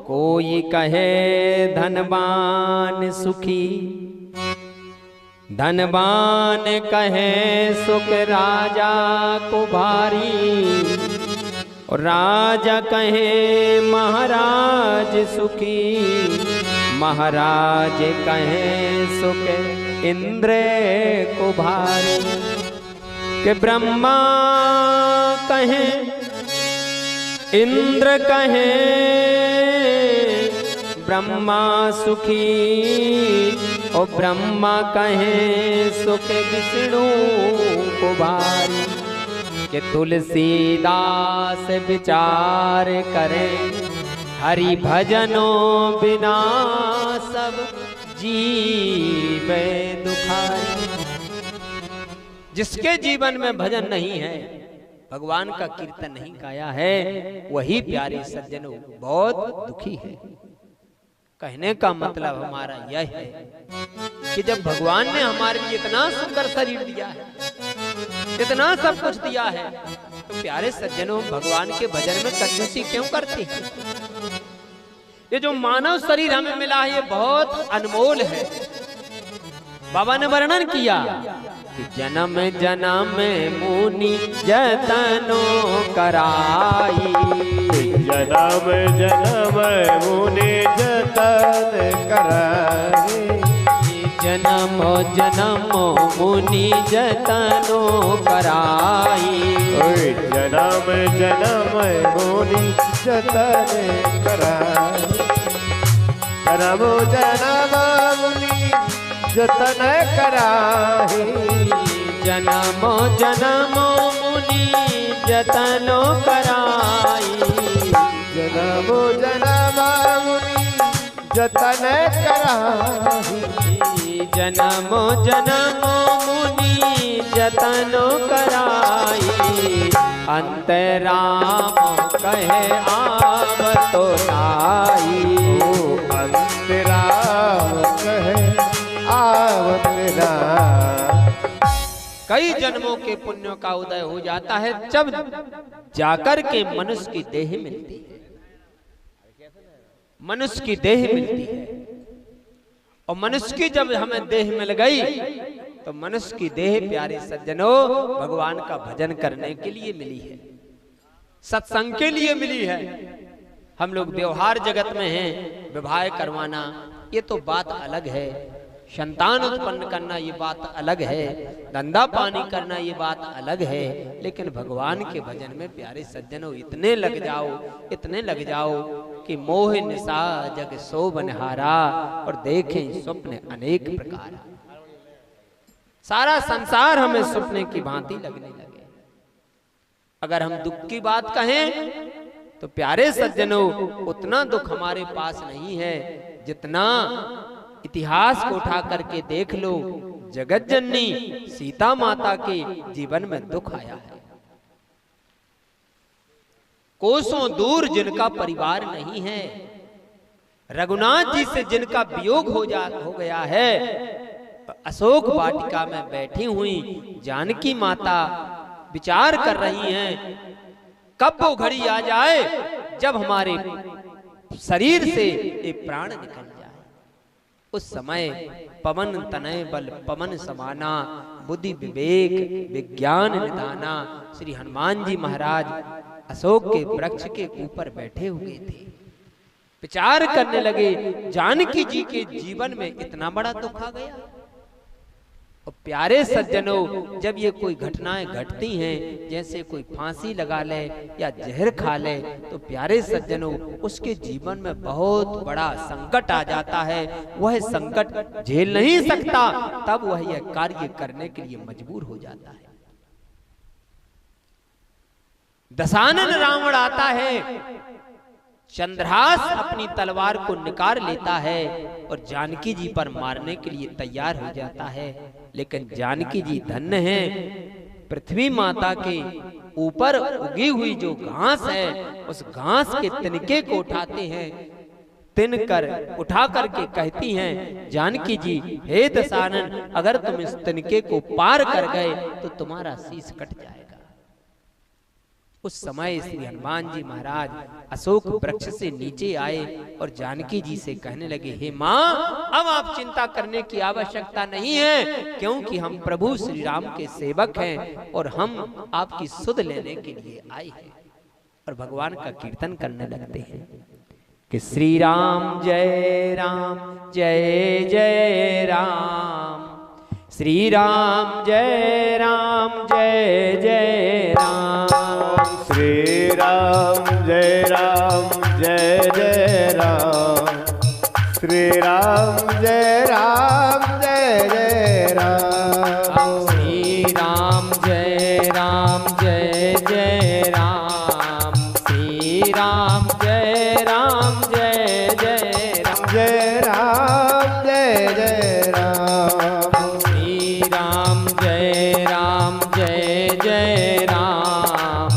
कोई कहे धनवान सुखी, धनवान कहे सुख राजा को भारी, और राजा कहे महाराज सुखी, महाराज कहे सुख इंद्र को भारी। कि ब्रह्मा कहे इंद्र कहे ब्रह्मा सुखी, और ब्रह्मा कहे सुख विष्णु को भारी। कि तुलसीदास विचार करें हरि भजनों बिना सब जीवे दुखारी। जिसके जीवन में भजन नहीं है भगवान का कीर्तन नहीं गाया है, वही प्यारे सज्जनों बहुत दुखी है। कहने का मतलब हमारा यह है कि जब भगवान ने हमारे लिए इतना सुंदर शरीर दिया है, इतना सब कुछ दिया है, तो प्यारे सज्जनों भगवान के भजन में कंजूसी क्यों करते हैं? ये जो मानव शरीर हमें मिला है ये बहुत अनमोल है। बाबा ने वर्णन किया कि जन्म जन्म मुनि जतनो कराई, जन्म जन्म मुनि जतन कराई, जन्म जन्म मुनि जतनो कराई, जन्म जन्म मुनि जतन कराई, जन्म जन्म मुनि जतन कराई, जन्म जन्म मुनि जतनो कराई, जन्म जन्म मुनि जतन कराई, जन्म जन्म मुनि जतनो कराई, अंतराम कहे आवतो नाई, अंतराम कहे आवत कई जन्मों के पुण्यों का उदय हो जाता है जब जाकर के मनुष्य की देह मिलती है, मनुष्य की देह मिलती है। और मनुष्य की जब हमें देह मिल गई तो मनुष्य की देह प्यारे सज्जनों भगवान का भजन करने के लिए मिली है, सत्संग के लिए मिली है। हम लोग व्यवहार जगत में हैं, विवाह करवाना ये तो बात अलग है, संतान उत्पन्न करना ये बात अलग है, धंधा पानी करना ये बात अलग है, लेकिन भगवान के भजन में प्यारे सज्जनों इतने लग जाओ, इतने लग जाओ कि मोह निशा जग शोभनहारा और देखें स्वप्न अनेक प्रकार। सारा संसार हमें स्वप्न की भांति लगने लगे। अगर हम दुख की बात कहें तो प्यारे सज्जनों उतना दुख हमारे पास नहीं है जितना इतिहास को उठा करके देख लो, जगत जननी सीता माता के जीवन में दुख आया है। कोसों दूर जिनका परिवार नहीं है, रघुनाथ जी से जिनका वियोग हो गया है, अशोक वाटिका में बैठी हुई जानकी माता विचार कर रही हैं कब वो घड़ी आ जाए जब हमारे शरीर से ये प्राण निकल जाए। उस समय पवन तनय बल पवन समाना, बुद्धि विवेक विज्ञान निधाना। श्री हनुमान जी महाराज अशोक के वृक्ष के ऊपर बैठे हुए थे, विचार करने लगे जानकी जी के जीवन में इतना बड़ा दुख आ गया। और प्यारे सज्जनों जब ये कोई घटनाएं घटती हैं, जैसे कोई फांसी लगा ले या जहर खा ले, तो प्यारे सज्जनों उसके जीवन में बहुत बड़ा संकट आ जाता है। वह संकट झेल नहीं सकता, तब वह यह कार्य करने के लिए मजबूर हो जाता है। दशानन रावण आता है, चंद्रहास अपनी तलवार को निकाल लेता है और जानकी जी पर मारने के लिए तैयार हो जाता है। लेकिन जानकी जी धन्य है, पृथ्वी माता के ऊपर उगी हुई जो घास है, उस घास के तिनके को उठाते हैं, तिन कर उठा करके कहती हैं जानकी जी, हे दशानन, अगर तुम इस तिनके को पार कर गए तो तुम्हारा शीश कट जाएगा। उस समय श्री हनुमान जी महाराज अशोक वृक्ष से नीचे आए और जानकी जी से कहने लगे, हे माँ, अब आप चिंता करने की आवश्यकता नहीं है, क्योंकि हम प्रभु श्री राम के सेवक हैं और हम आपकी सुध लेने के लिए आए हैं। और भगवान का कीर्तन करने लगते हैं कि श्री राम जय जय जय राम, श्री राम जय जय राम, श्री राम जय जय राम, श्री राम जय जय राम, श्री राम जय जय राम, श्री राम जय जय राम, जय राम जय जय राम, श्री राम जय जय राम,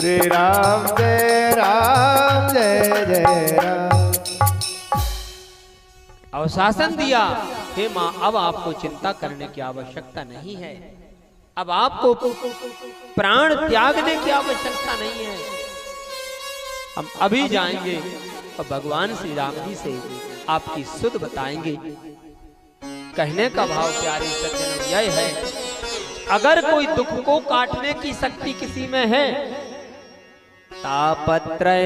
श्री राम जय राम जय जय राम। अवशासन दिया, हे माँ अब आपको चिंता करने की आवश्यकता नहीं है, अब आपको प्राण त्यागने की आवश्यकता नहीं है। हम अभी जाएंगे और भगवान श्री राम जी से आपकी सुध बताएंगे। कहने का भाव प्यारे सज्जनों यह है, अगर कोई दुख को काटने की शक्ति किसी में है, तापत्रय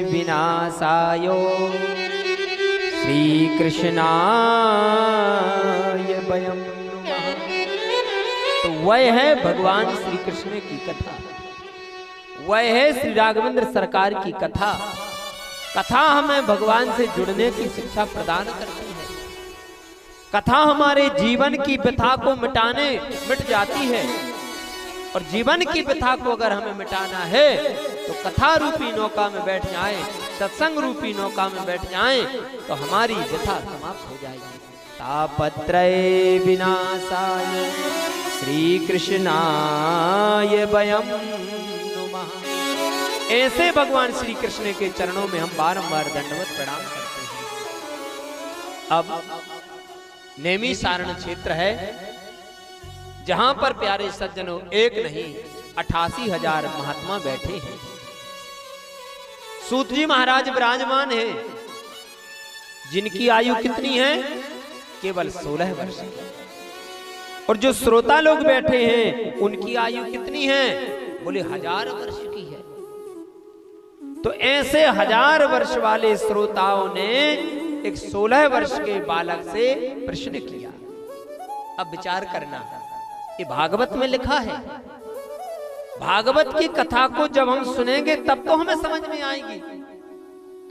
विनाशायो श्री कृष्णाय वयम् नुमः। तो वह है भगवान श्री कृष्ण की कथा, वह है श्री राघवेंद्र सरकार की कथा। कथा हमें भगवान से जुड़ने की शिक्षा प्रदान करती है। कथा हमारे जीवन की व्यथा को मिट जाती है, और जीवन की व्यथा को अगर हमें मिटाना है तो कथा रूपी नौका में बैठ जाएं, सत्संग रूपी नौका में बैठ जाएं, तो हमारी व्यथा समाप्त हो जाएगी। तापत्रय विनाशाय श्री कृष्णाय वयम् नुमः। ऐसे भगवान श्री कृष्ण के चरणों में हम बारंबार दंडवत प्रणाम करते हैं। अब नेमी सारण क्षेत्र है, जहां पर प्यारे सज्जनों एक नहीं 88,000 महात्मा बैठे हैं। सूत जी महाराज विराजमान हैं, जिनकी आयु कितनी है? केवल 16 वर्ष की। और जो श्रोता लोग बैठे हैं उनकी आयु कितनी है? बोले 1000 वर्ष की है। तो ऐसे 1000 वर्ष वाले श्रोताओं ने एक 16 वर्ष के बालक से प्रश्न किया। अब विचार करना, ये भागवत में लिखा है। भागवत की कथा को जब हम सुनेंगे तब तो हमें समझ में आएगी।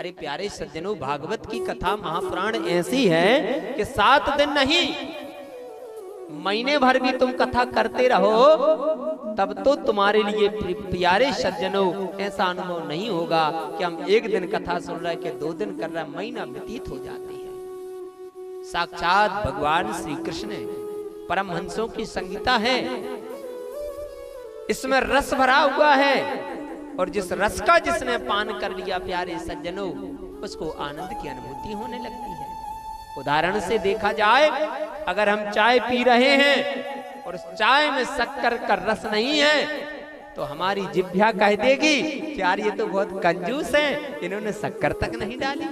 अरे प्यारे सज्जनों, भागवत की कथा महापुराण ऐसी है कि 7 दिन नहीं, महीने भर भी तुम कथा करते रहो तब तो तुम्हारे लिए प्यारे सज्जनों ऐसा अनुभव नहीं होगा कि हम एक दिन कथा सुन रहे कि 2 दिन कर रहे, महीना व्यतीत हो जाती है। साक्षात भगवान श्री कृष्ण परमहंसों की संगीता है, इसमें रस भरा हुआ है, और जिस रस का जिसने पान कर लिया प्यारे सज्जनों, उसको आनंद की अनुभूति होने लगती है। उदाहरण से देखा जाए, अगर हम चाय पी रहे हैं और उस चाय में शक्कर का रस नहीं है तो हमारी जिह्वा कह देगी कि यार ये तो बहुत कंजूस है, इन्होंने शक्कर तक नहीं डाली।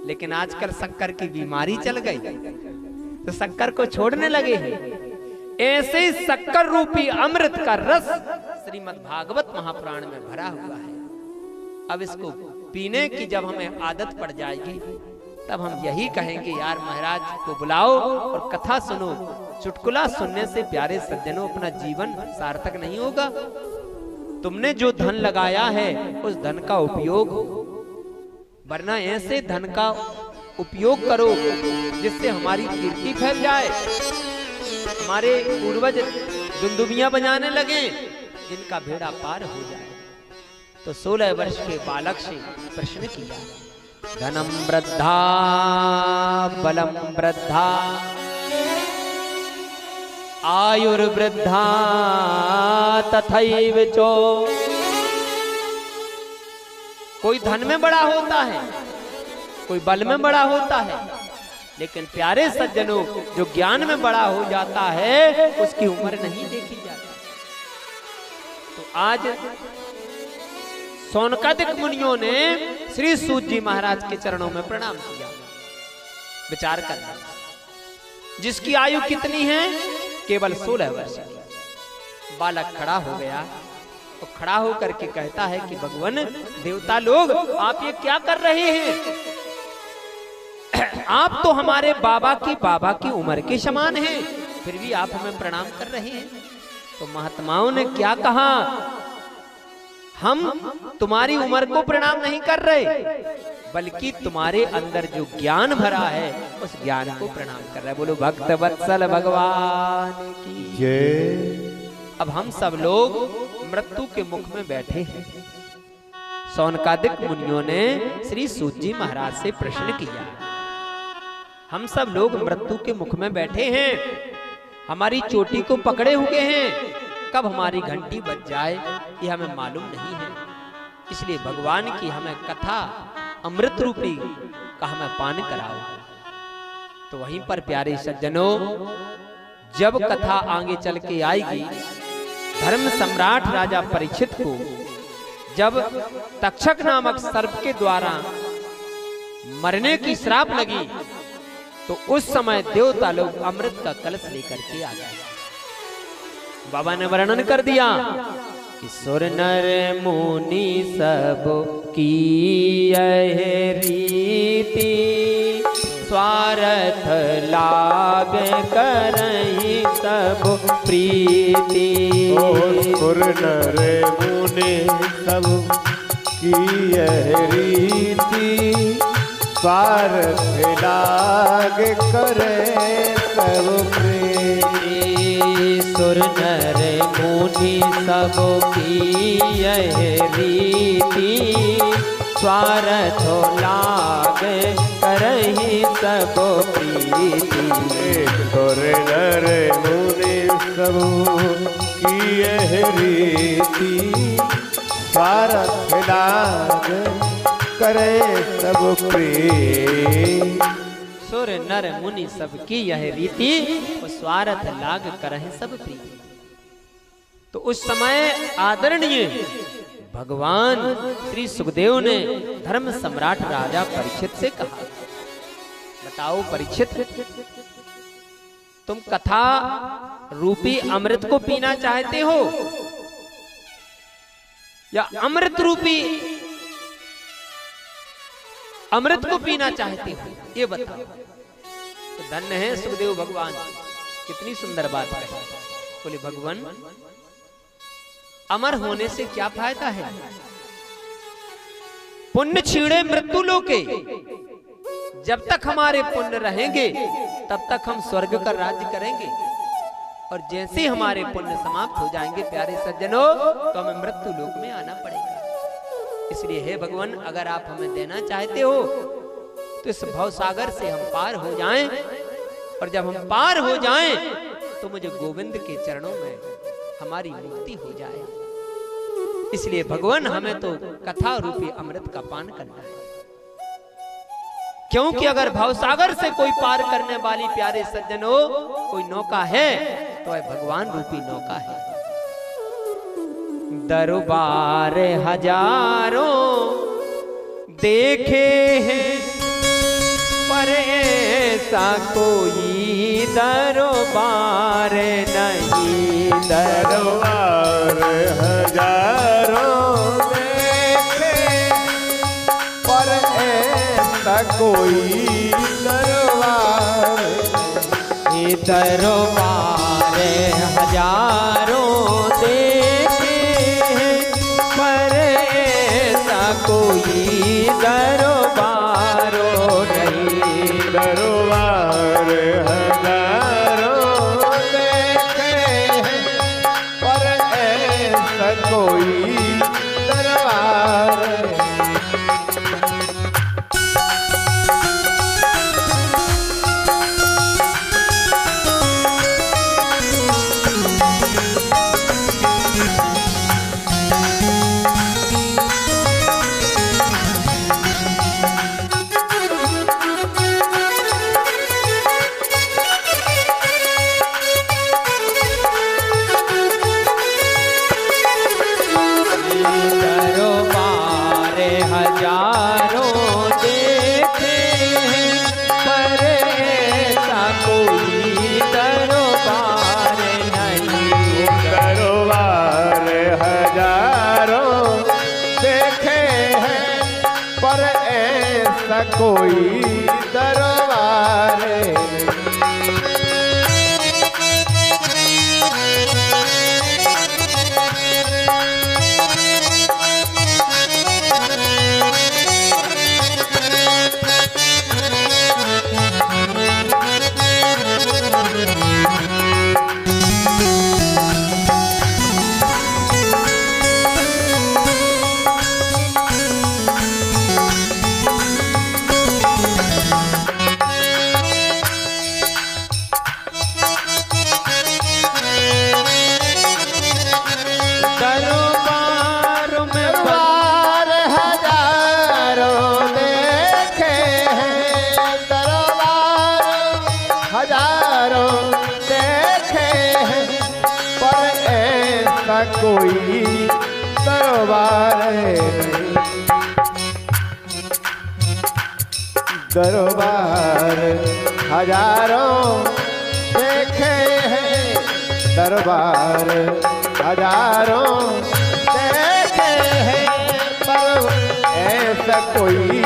लेकिन आजकल शक्कर की बीमारी चल गई तो शक्कर को छोड़ने लगे हैं। ऐसे ही शक्कर रूपी अमृत का रस श्रीमद् भागवत महापुराण में भरा हुआ है। अब इसको पीने की जब हमें आदत पड़ जाएगी तब हम यही कहेंगे, यार महाराज को बुलाओ और कथा सुनो। चुटकुला सुनने से प्यारे सज्जनों अपना जीवन सार्थक नहीं होगा। तुमने जो धन लगाया है उस धन का उपयोग, वरना ऐसे धन का उपयोग करो जिससे हमारी कीर्ति फैल जाए, हमारे पूर्वज दुंदुबियां बजाने लगे, जिनका बेड़ा पार हो जाए। तो 16 वर्ष के बालक से प्रश्न किया, धनम वृद्धा बलम वृद्धा आयुर्वृद्धा तथैव चो। कोई धन में बड़ा होता है, कोई बल में बड़ा होता है, लेकिन प्यारे सज्जनों जो ज्ञान में बड़ा हो जाता है उसकी उम्र नहीं देखी जाती। तो आज सौनकादिक मुनियों ने श्री सूत जी महाराज के चरणों में प्रणाम किया। विचार करना, जिसकी आयु कितनी है? केवल 16 वर्ष की। बालक खड़ा हो गया और खड़ा होकर के कहता है कि भगवान, देवता लोग आप ये क्या कर रहे हैं? आप तो हमारे बाबा की उम्र के समान हैं, फिर भी आप हमें प्रणाम कर रहे हैं। तो महात्माओं ने क्या कहा, हम तुम्हारी उम्र को प्रणाम नहीं कर रहे, बल्कि तुम्हारे अंदर जो ज्ञान भरा है उस ज्ञान को प्रणाम कर रहे हैं। बोलो भक्त वत्सल भगवान की जय। अब हम सब लोग मृत्यु के मुख में बैठे हैं। सौनकादिक मुनियों ने श्री सूत जी महाराज से प्रश्न किया, हम सब लोग मृत्यु के मुख में बैठे हैं, हमारी चोटी को पकड़े हुए हैं, कब हमारी घंटी बज जाए ये हमें मालूम नहीं है। इसलिए भगवान की हमें कथा अमृत रूपी का हमें पान कराओ। तो वहीं पर प्यारे सज्जनों, जब कथा आगे चल के आएगी, धर्म सम्राट राजा परीक्षित को जब तक्षक नामक सर्प के द्वारा मरने की श्राप लगी, तो उस समय देवता लोग अमृत का कलश लेकर के आ गए। बाबा ने वर्णन कर दिया कि सुर नर मुनि सब की यह रीति, स्वार्थ लाभ करहि सब प्रीति। सुर नर मुनि सब की यह रीति, स्वार्थ लाग करे सब प्रीति। सुर नर मुनि सब की यह रीति, स्वार्थ लाग करहि सब प्रीति। सुर नर मुनि सब की यह रीति, स्वार्थ लाग करे सब प्रीति। सुर नर मुनि सब की यह रीति, स्वार्थ लाग करहि सब प्रीति। तो उस समय आदरणीय भगवान श्री सुखदेव ने धर्म सम्राट राजा परीक्षित से कहा, बताओ परीक्षित, तुम कथा रूपी अमृत को पीना चाहते हो या अमृत रूपी अमृत को पीना चाहते हो, ये बताओ। तो धन्य है सुखदेव भगवान, कितनी सुंदर बात है। बोले भगवान, अमर होने से क्या फायदा है? पुण्य छीणे मृत्यु लोके, जब तक हमारे पुण्य रहेंगे तब तक हम स्वर्ग का राज्य करेंगे, और जैसे हमारे पुण्य समाप्त हो जाएंगे प्यारे सज्जनों, तो हमें मृत्यु लोक में आना पड़ेगा। इसलिए हे भगवान, अगर आप हमें देना चाहते हो तो इस भवसागर से हम पार हो जाएं, और जब हम पार हो जाएं तो मुझे गोविंद के चरणों में हमारी मुक्ति हो जाए। इसलिए भगवान, हमें तो कथा रूपी अमृत का पान करना है, क्योंकि अगर भवसागर से कोई पार करने वाली प्यारे सज्जनों कोई नौका है तो वह भगवान रूपी नौका है। दरबार हजारों देखे हैं, पर ऐसा कोई दरबार नहीं। दरबार हजारों देखे, पर ऐसा कोई दरबार। ये दरबार हजारों देखे हैं, पर ऐसा कोई दरबारों नहीं। दरबार हजारों देखे हैं, पर ऐसा कोई दरबार। कोई दरबार दरबार नहीं, दरबार हजारों देखे हैं, दरबार हजारों देखे हैं, पर ऐसा कोई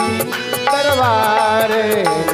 दरबार नहीं।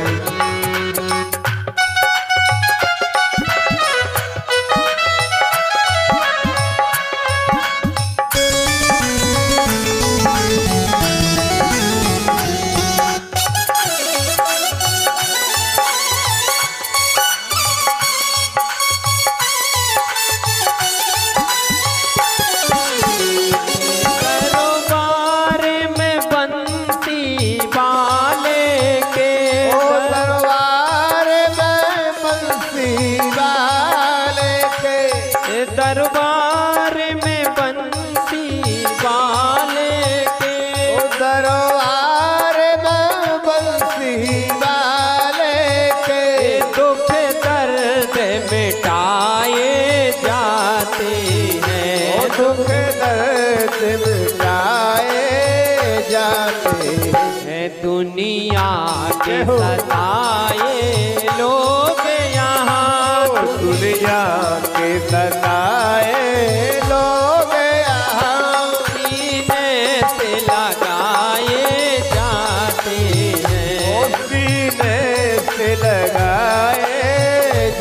दरबार में बंसी वाले के, ओ दरबार में बंसी वाले के, दुख दर्द मिटाए जाते हैं, ओ दुख दर्द मिटाए जाते हैं, दुनिया के सताए लोग यहाँ, दुनिया के सताए लोग यहाँ, सीने से लगाए जाते हैं, सीने से लगाए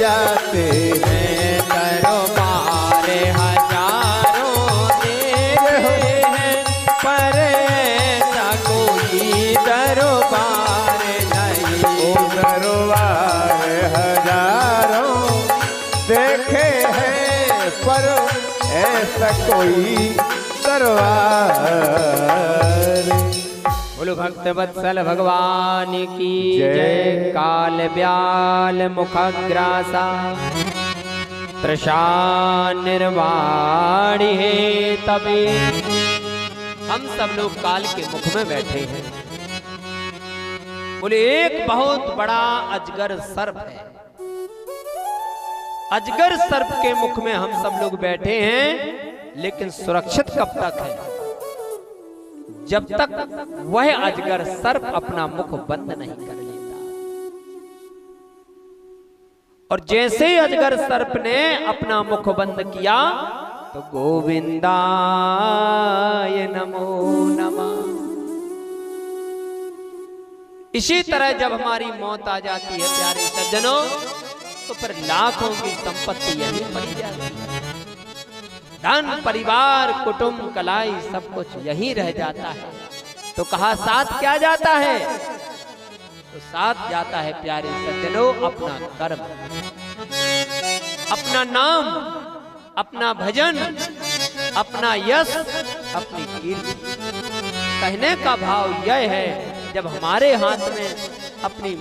जाते हैं, दरबार हजारों देखे हैं, पर ऐसा कोई दरबार नहीं, ओ दरबार हजारों देखे हैं, पर ऐसा कोई दरबार। बोलो भक्त वत्सल भगवान की जय। जय। काल ब्याल मुखग्रासा त्रषा निर्वाणी है तबे, हम सब लोग काल के मुख में बैठे हैं। बोले एक बहुत बड़ा अजगर सर्प है, अजगर सर्प के मुख में हम सब लोग बैठे हैं, लेकिन सुरक्षित कब तक है? जब तक वह अजगर सर्प अपना मुख बंद नहीं कर लेता। और जैसे ही अजगर सर्प ने अपना मुख बंद किया तो गोविंदाय नमो नमः। इसी तरह जब हमारी मौत आ जाती है प्यारे सज्जनों, तो फिर लाखों की संपत्ति यही पड़ी जाती है, धन परिवार कुटुंब कलाई सब कुछ यही रह जाता है। तो कहा साथ क्या जाता है? तो साथ जाता है प्यारे सज्जनों अपना कर्म, अपना नाम, अपना भजन, अपना यश, अपनी कीर्ति। कहने का भाव यह है, जब हमारे हाथ में अपनी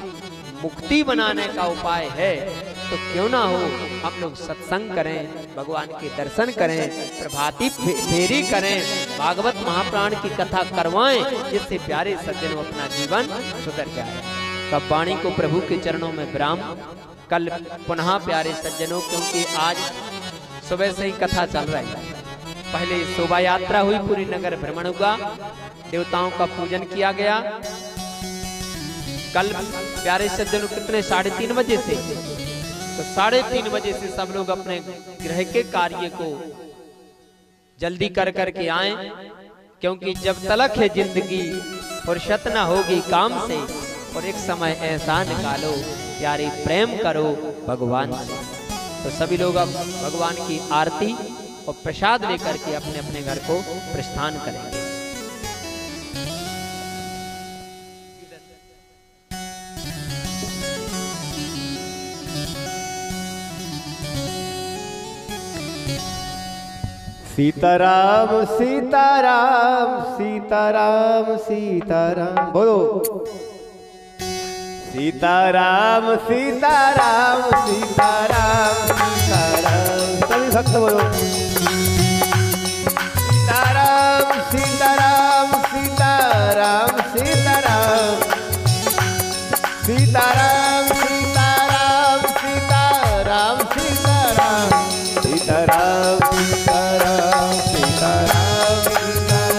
मुक्ति बनाने का उपाय है तो क्यों ना हो हम लोग सत्संग करें, भगवान के दर्शन करें, प्रभाती फेरी करें, भागवत महाप्राण की कथा करवाएं, जिससे प्यारे सज्जनों अपना जीवन सुधर जाए। तब वाणी को प्रभु के चरणों में विराम। कल पुनः प्यारे सज्जनों, क्योंकि आज सुबह से ही कथा चल रही है, पहले शोभा यात्रा हुई, पूरी नगर भ्रमण हुआ, देवताओं का पूजन किया गया। कल प्यारे सज्जनों कितने 3:30 बजे से, तो 3:30 बजे से सब लोग अपने गृह के कार्य को जल्दी कर करके आए, क्योंकि जब तलक है जिंदगी फुर्सत ना होगी काम से, और एक समय ऐसा निकालो प्यारे प्रेम करो भगवान से। तो सभी लोग अब भगवान की आरती और प्रसाद लेकर के अपने अपने घर को प्रस्थान करेंगे। सीताराम सीताराम सीताराम सीताराम, बोलो सीताराम सीताराम सीताराम सीताराम, सभी भक्त बोलो सीताराम सीताराम सीताराम सीताराम सीताराम सीताराम सीताराम सीताराम सीताराम सीताराम सीताराम सीताराम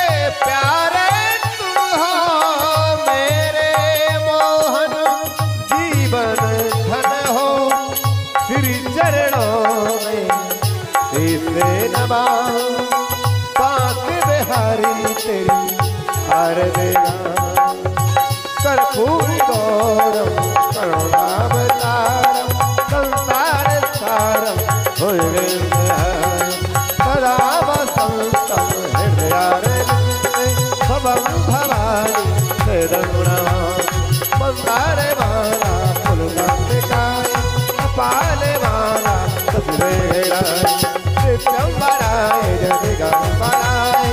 हारी तेरी आरती कर्पूरी गौरम करुणावतारम संसार सारम सदा वसंतम हृदयारविंदे भवं भवानी मंदारे माला फुलकांतिकाय कपाले माला सफेदाय नित्यं वराय जगदम्बाय